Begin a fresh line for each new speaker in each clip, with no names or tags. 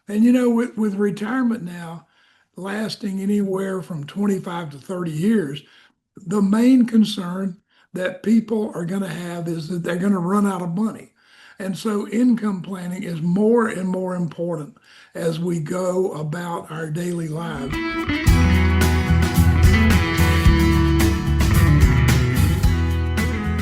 And with retirement now lasting anywhere from 25 to 30 years, the main concern that people are going to have is that they're going to run out of money. And so income planning is more and more important as we go about our daily lives.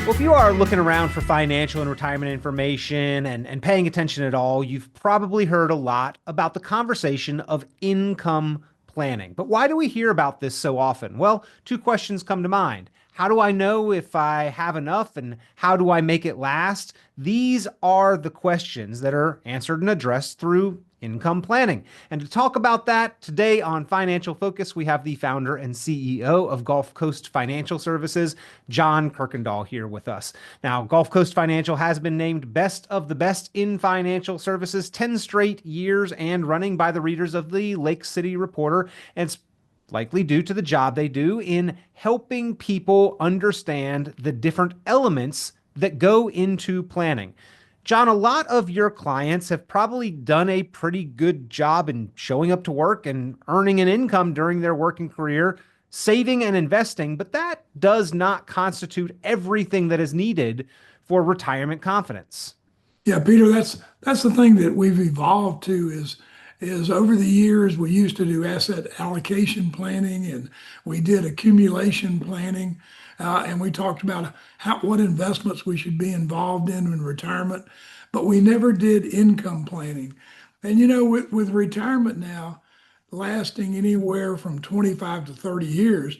Well, if you are looking around for financial and retirement information and paying attention at all, you've probably heard a lot about the conversation of income planning. But why do we hear about this so often? Well, two questions come to mind. How do I know if I have enough and how do I make it last? These are the questions that are answered and addressed through income planning. And to talk about that today on Financial Focus, we have the founder and CEO of GulfCoast Financial Services, John Kuykendall, here with us. Now, GulfCoast Financial has been named Best of the Best in Financial Services 10 straight years and running by the readers of the Lake City Reporter. And it's likely due to the job they do in helping people understand the different elements that go into planning. John, a lot of your clients have probably done a pretty good job in showing up to work and earning an income during their working career, saving and investing, but that does not constitute everything that is needed for retirement confidence.
Yeah, Peter, that's the thing that we've evolved to is over the years we used to do asset allocation planning and we did accumulation planning, and we talked about what investments we should be involved in retirement, but we never did income planning. And with retirement now lasting anywhere from 25 to 30 years,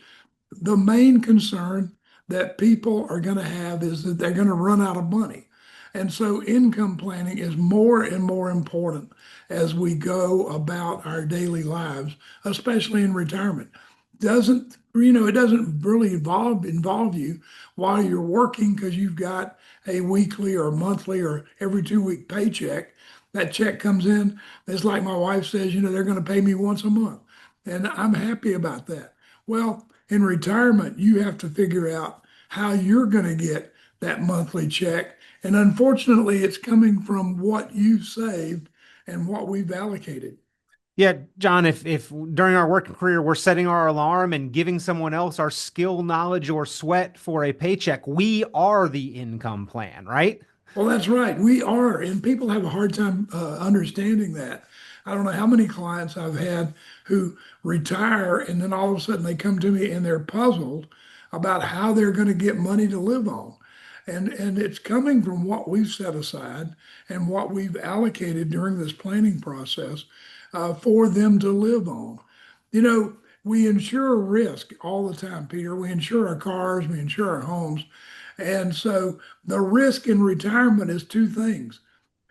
the main concern that people are going to have is that they're going to run out of money. And so income planning is more and more important as we go about our daily lives, especially in retirement. It doesn't really involve you while you're working because you've got a weekly or monthly or every 2 week paycheck. That check comes in. It's like my wife says, they're going to pay me once a month. And I'm happy about that. Well, in retirement, you have to figure out how you're going to get that monthly check. And unfortunately, it's coming from what you've saved and what we've allocated.
Yeah, John, if during our working career we're setting our alarm and giving someone else our skill, knowledge, or sweat for a paycheck, we are the income plan, right?
Well, that's right. We are. And people have a hard time understanding that. I don't know how many clients I've had who retire and then all of a sudden they come to me and they're puzzled about how they're going to get money to live on. And it's coming from what we've set aside and what we've allocated during this planning process for them to live on. You know, we insure risk all the time, Peter. We insure our cars, we insure our homes. And so the risk in retirement is two things.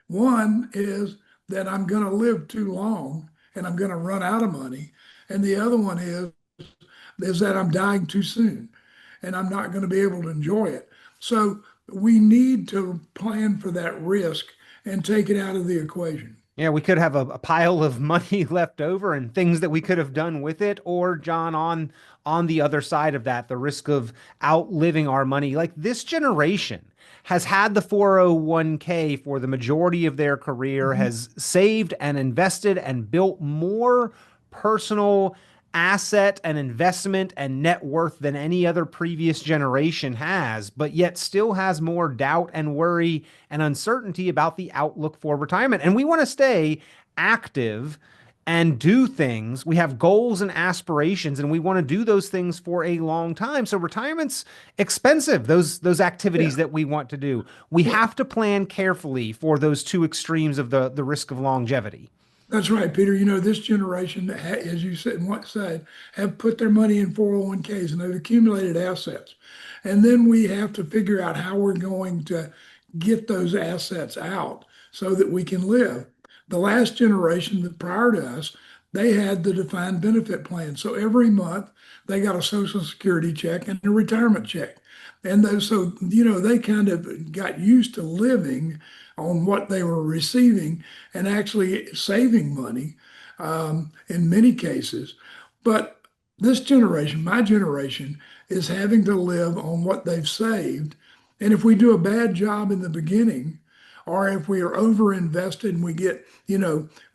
One is that I'm going to live too long and I'm going to run out of money. And the other one is that I'm dying too soon and I'm not going to be able to enjoy it. So we need to plan for that risk and take it out of the equation.
Yeah, we could have a pile of money left over and things that we could have done with it, or John, on the other side of that, the risk of outliving our money. Like this generation has had the 401k for the majority of their career,
Mhm.
has saved and invested and built more personal asset and investment and net worth than any other previous generation has, but yet still has more doubt and worry and uncertainty about the outlook for retirement. And we want to stay active and do things. We have goals and aspirations, and we want to do those things for a long time. So retirement's expensive, those
Yeah.
activities that we want to do. We
Well,
have to plan carefully for those two extremes of the risk of longevity.
that's right, Peter. This generation, as you said, what said, have put their money in 401ks and they've accumulated assets. And then we have to figure out how we're going to get those assets out so that we can live. The last generation that prior to us, they had the defined benefit plan. So every month they got a Social Security check and a retirement check. And those, so, they kind of got used to living on what they were receiving and actually saving money in many cases. But this generation, my generation, is having to live on what they've saved. And if we do a bad job in the beginning, or if we are over invested and we get,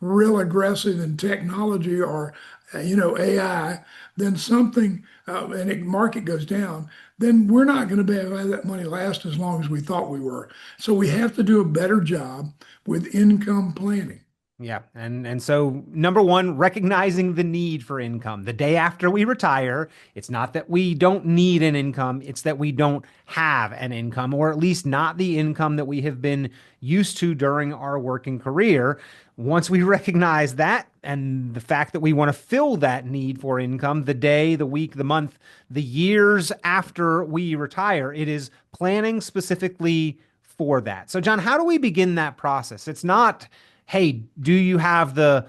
real aggressive in technology or, AI, then something, and the market goes down, then we're not going to be able to have that money last as long as we thought we were. So we have to do a better job with income planning.
Yeah. And so number one, recognizing the need for income. The day after we retire, it's not that we don't need an income, it's that we don't have an income, or at least not the income that we have been used to during our working career. Once we recognize that and the fact that we want to fill that need for income the day, the week, the month, the years after we retire, it is planning specifically for that. So John, how do we begin that process? It's not, hey, do you have the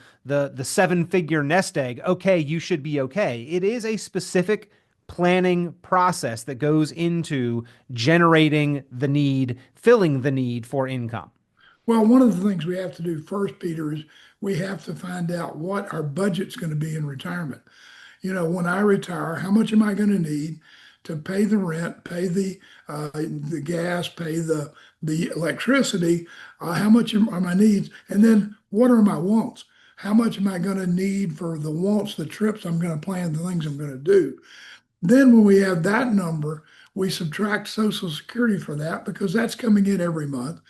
seven-figure nest egg? Okay, you should be okay. It is a specific planning process that goes into generating the need, filling the need for income.
Well, one of the things we have to do first, Peter, is we have to find out what our budget's going to be in retirement. When I retire, how much am I going to need to pay the rent, pay the gas, pay the electricity? How much are my needs? And then what are my wants? How much am I going to need for the wants, the trips I'm going to plan, the things I'm going to do? Then when we have that number, we subtract Social Security for that because that's coming in every month.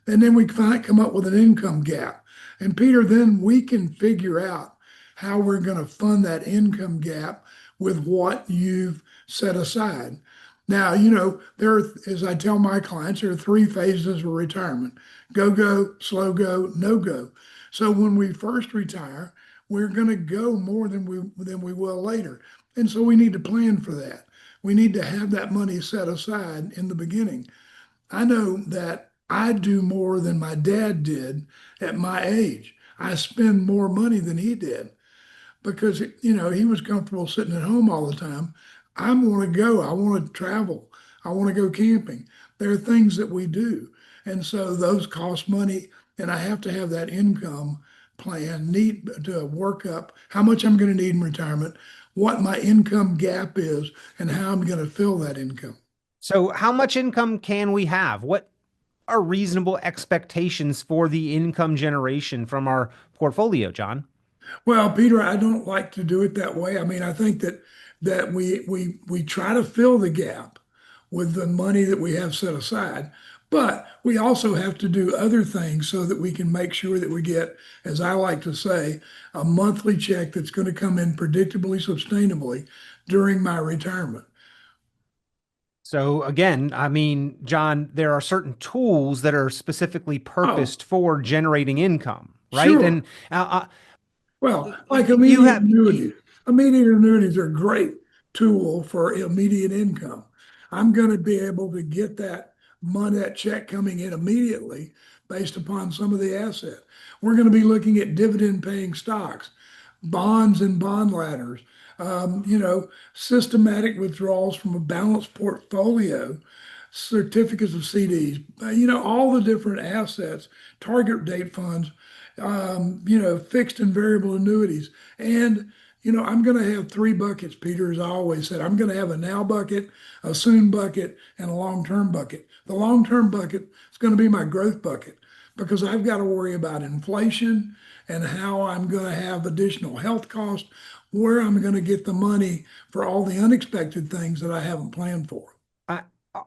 And then we come up with an income gap. And Peter, then we can figure out how we're going to fund that income gap with what you've set aside. Now, as I tell my clients, there are three phases of retirement: go, slow go, no go. So when we first retire, we're going to go more than we will later. And so we need to plan for that. We need to have that money set aside in the beginning. I know that I do more than my dad did at my age. I spend more money than he did because he was comfortable sitting at home all the time. I want to go. I want to travel. I want to go camping. There are things that we do, and so those cost money. And I have to have that income plan, need to work up how much I'm going to need in retirement, what my income gap is, and how I'm going to fill that income.
So how much income can we have? What are reasonable expectations for the income generation from our portfolio, John?
Well, Peter, I don't like to do it that way. I mean, I think that we try to fill the gap with the money that we have set aside, but we also have to do other things so that we can make sure that we get, as I like to say, a monthly check that's going to come in predictably, sustainably during my retirement.
So again, I mean, John, there are certain tools that are specifically
Oh,
purposed for generating income, right?
sure.
And
Well, like
you
immediate
have
annuities. Immediate annuities are a great tool for immediate income. I'm going to be able to get that money, that check coming in immediately based upon some of the asset. We're going to be looking at dividend paying stocks, bonds and bond ladders, systematic withdrawals from a balanced portfolio, certificates of CDs, all the different assets, target date funds, fixed and variable annuities. And, I'm going to have three buckets, Peter, as I always said. I'm going to have a now bucket, a soon bucket, and a long-term bucket. The long-term bucket is going to be my growth bucket because I've got to worry about inflation and how I'm going to have additional health costs, where I'm going to get the money for all the unexpected things that I haven't planned for.
uh,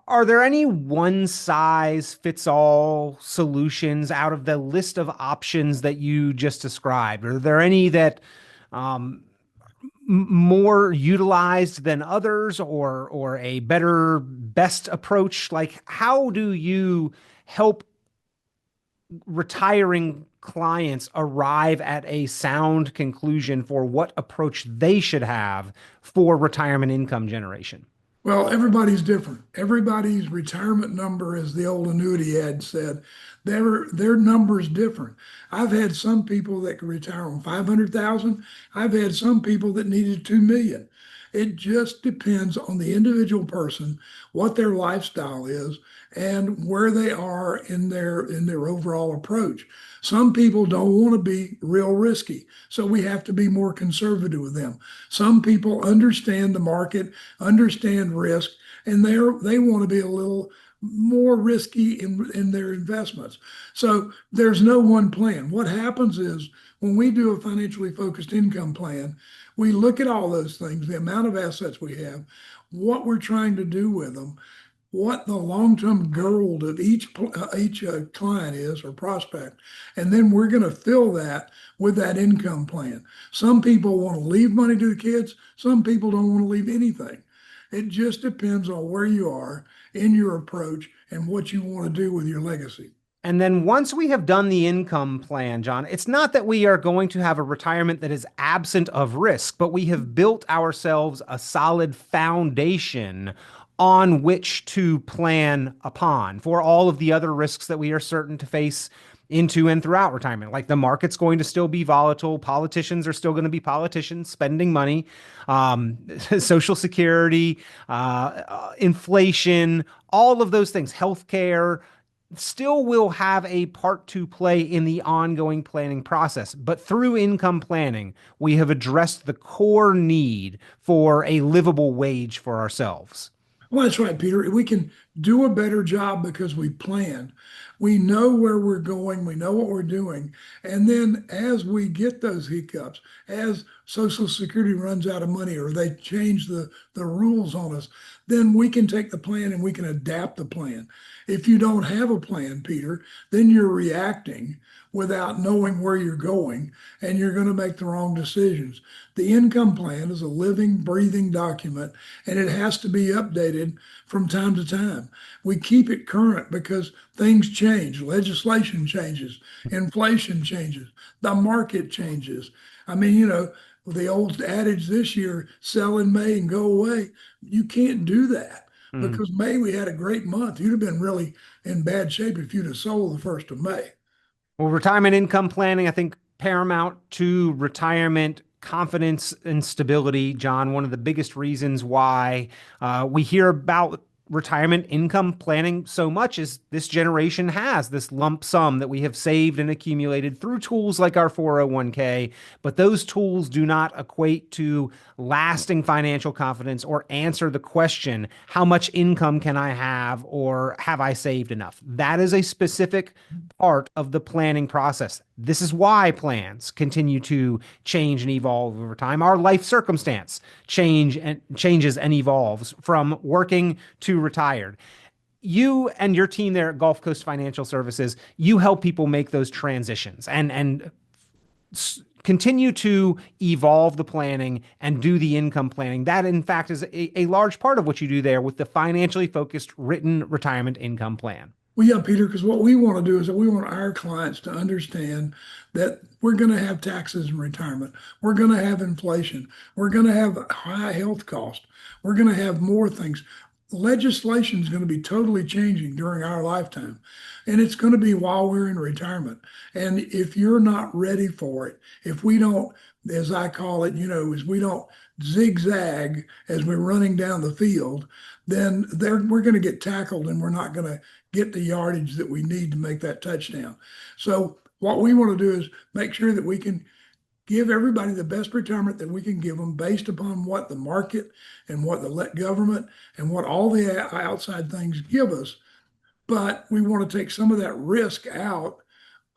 are there any one size fits all solutions out of the list of options that you just described? Are there any that um, more utilized than others, or a better best approach? Like, how do you help retiring clients arrive at a sound conclusion for what approach they should have for retirement income generation?
Well, everybody's different. Everybody's retirement number, as the old annuity ad said, their number's different. I've had some people that could retire on 500,000. I've had some people that needed 2 million. It just depends on the individual person, what their lifestyle is, and where they are in their overall approach. Some people don't want to be real risky, so we have to be more conservative with them. Some people understand the market, understand risk, and they want to be a little more risky in their investments. So there's no one plan. What happens is when we do a financially focused income plan, we look at all those things, the amount of assets we have, what we're trying to do with them, what the long-term goal of each client is or prospect, and then we're going to fill that with that income plan. Some people want to leave money to the kids. Some people don't want to leave anything. It just depends on where you are in your approach and what you want to do with your legacy.
And then once we have done the income plan, John, it's not that we are going to have a retirement that is absent of risk, but we have built ourselves a solid foundation on which to plan upon for all of the other risks that we are certain to face into and throughout retirement. Like the market's going to still be volatile. Politicians are still going to be politicians spending money, Social Security, inflation, all of those things, healthcare still will have a part to play in the ongoing planning process. But through income planning, we have addressed the core need for a livable wage for ourselves.
Well, that's right, Peter. We can do a better job because we plan. We know where we're going, we know what we're doing. And then as we get those hiccups, as Social Security runs out of money or they change the rules on us, then we can take the plan and we can adapt the plan. If you don't have a plan, Peter, then you're reacting without knowing where you're going and you're going to make the wrong decisions. The income plan is a living, breathing document and it has to be updated from time to time. We keep it current because things change, legislation changes, inflation changes, the market changes. I mean, the old adage this year, sell in May and go away. You can't do that
Mm.
because May we had a great month. You'd have been really in bad shape if you'd have sold the 1st of May.
Well, retirement income planning, I think paramount to retirement confidence and stability, John. One of the biggest reasons why we hear about retirement income planning so much is this generation has this lump sum that we have saved and accumulated through tools like our 401k, but those tools do not equate to lasting financial confidence or answer the question, how much income can I have or have I saved enough? That is a specific part of the planning process. This is why plans continue to change and evolve over time. Our life circumstance changes and evolves from working to retired. You and your team there at Gulf Coast Financial Services, you help people make those transitions and continue to evolve the planning and do the income planning. That, in fact, is a large part of what you do there with the financially focused written retirement income plan.
Well, yeah, Peter, because what we want to do is that we want our clients to understand that we're going to have taxes in retirement. We're going to have inflation. We're going to have high health costs. We're going to have more things. Legislation is going to be totally changing during our lifetime, and it's going to be while we're in retirement. And if you're not ready for it, if we don't, as I call it, as we don't zigzag as we're running down the field, then we're going to get tackled and we're not going to get the yardage that we need to make that touchdown. So what we want to do is make sure that we can give everybody the best retirement that we can give them based upon what the market and what the government and what all the outside things give us. But we want to take some of that risk out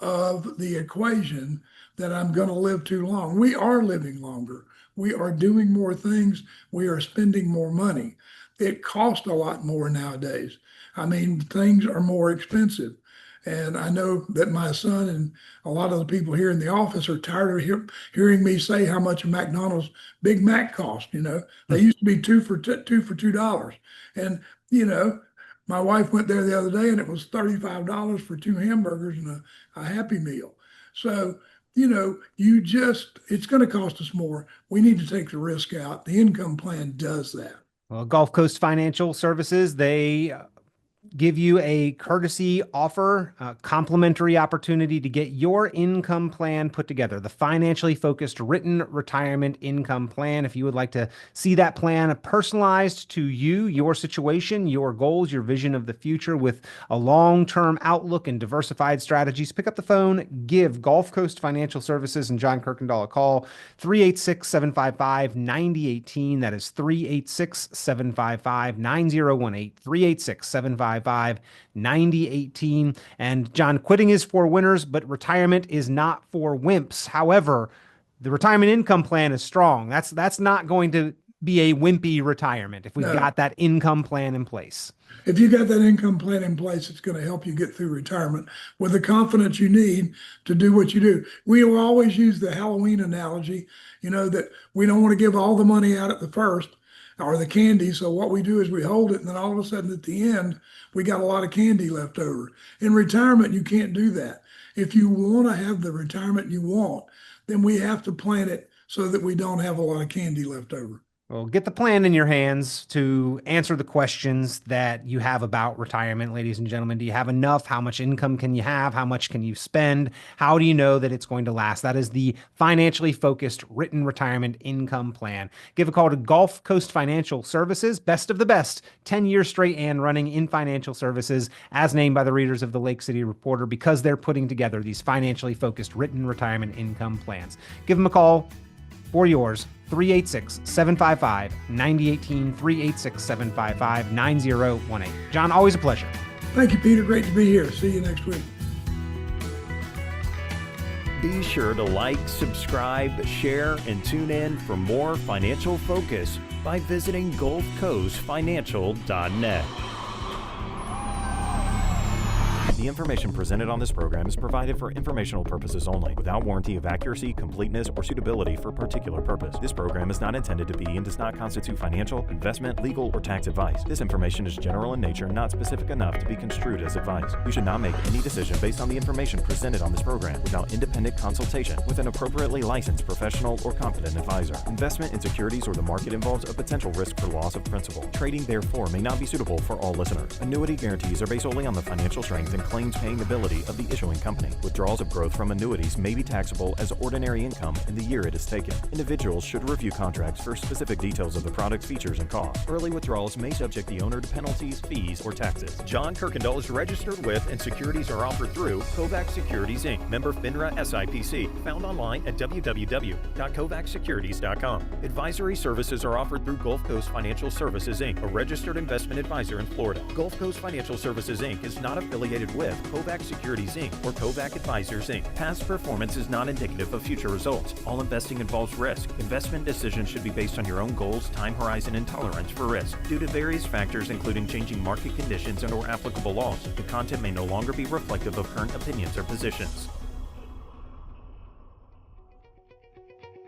of the equation that I'm going to live too long. We are living longer. We are doing more things. We are spending more money. It costs a lot more nowadays. I mean, things are more expensive. And I know that my son and a lot of the people here in the office are tired of hearing me say how much a McDonald's Big Mac cost. They used to be two for $2. And, my wife went there the other day and it was $35 for 2 hamburgers and a Happy Meal. So, it's going to cost us more. We need to take the risk out. The income plan does that.
Well, Gulf Coast Financial Services, they give you a courtesy offer, a complimentary opportunity to get your income plan put together, the financially focused written retirement income plan. If you would like to see that plan personalized to you, your situation, your goals, your vision of the future with a long-term outlook and diversified strategies, pick up the phone, give Gulf Coast Financial Services and John Kuykendall a call, 386-755-9018. That is 386-755-9018, 386-755 755-9018. And John, quitting is for winners, but retirement is not for wimps. However, the retirement income plan is strong. That's not going to be a wimpy retirement if we've got that income plan in place.
If you got that income plan in place, it's going to help you get through retirement with the confidence you need to do what you do. We will always use the Halloween analogy, that we don't want to give all the money out at the first or the candy. So what we do is we hold it, and then all of a sudden at the end, we got a lot of candy left over. In retirement, you can't do that. If you want to have the retirement you want, then we have to plan it so that we don't have a lot of candy left over.
Well, get the plan in your hands to answer the questions that you have about retirement, ladies and gentlemen. Do you have enough? How much income can you have? How much can you spend? How do you know that it's going to last? That is the financially focused written retirement income plan. Give a call to GulfCoast Financial Services, best of the best, 10 years straight and running in financial services, as named by the readers of the Lake City Reporter, because they're putting together these financially focused written retirement income plans. Give them a call for yours. 386-755-9018, 386-755-9018. John, always a pleasure.
Thank you, Peter. Great to be here. See you next week.
Be sure to like, subscribe, share, and tune in for more financial focus by visiting GulfCoastFinancial.net. The information presented on this program is provided for informational purposes only, without warranty of accuracy, completeness, or suitability for a particular purpose. This program is not intended to be and does not constitute financial, investment, legal, or tax advice. This information is general in nature and not specific enough to be construed as advice. You should not make any decision based on the information presented on this program without independent consultation with an appropriately licensed professional or competent advisor. Investment in securities or the market involves a potential risk for loss of principal. Trading, therefore, may not be suitable for all listeners. Annuity guarantees are based solely on the financial strength and claims paying ability of the issuing company. Withdrawals of growth from annuities may be taxable as ordinary income in the year it is taken. Individuals should review contracts for specific details of the product's features and costs. Early withdrawals may subject the owner to penalties, fees, or taxes. John Kuykendall is registered with and securities are offered through Kovac Securities Inc., member FINRA SIPC, found online at www.kovacsecurities.com. Advisory services are offered through GulfCoast Financial Services Inc., a registered investment advisor in Florida. GulfCoast Financial Services Inc. is not affiliated with Kovac Securities Inc. or Kovac Advisors Inc. Past performance is not indicative of future results. All investing involves risk. Investment decisions should be based on your own goals, time horizon, and tolerance for risk. Due to various factors including changing market conditions and/or applicable laws, the content may no longer be reflective of current opinions or positions.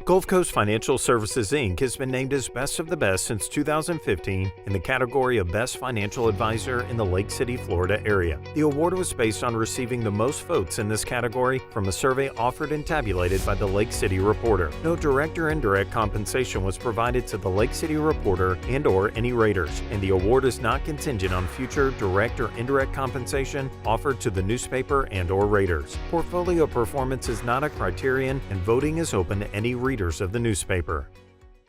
GulfCoast Financial Services Inc. has been named as Best of the Best since 2015 in the category of Best Financial Advisor in the Lake City, Florida area. The award was based on receiving the most votes in this category from a survey offered and tabulated by the Lake City Reporter. No direct or indirect compensation was provided to the Lake City Reporter and/or any raters, and the award is not contingent on future direct or indirect compensation offered to the newspaper and/or raters. Portfolio performance is not a criterion, and voting is open to any readers of the newspaper.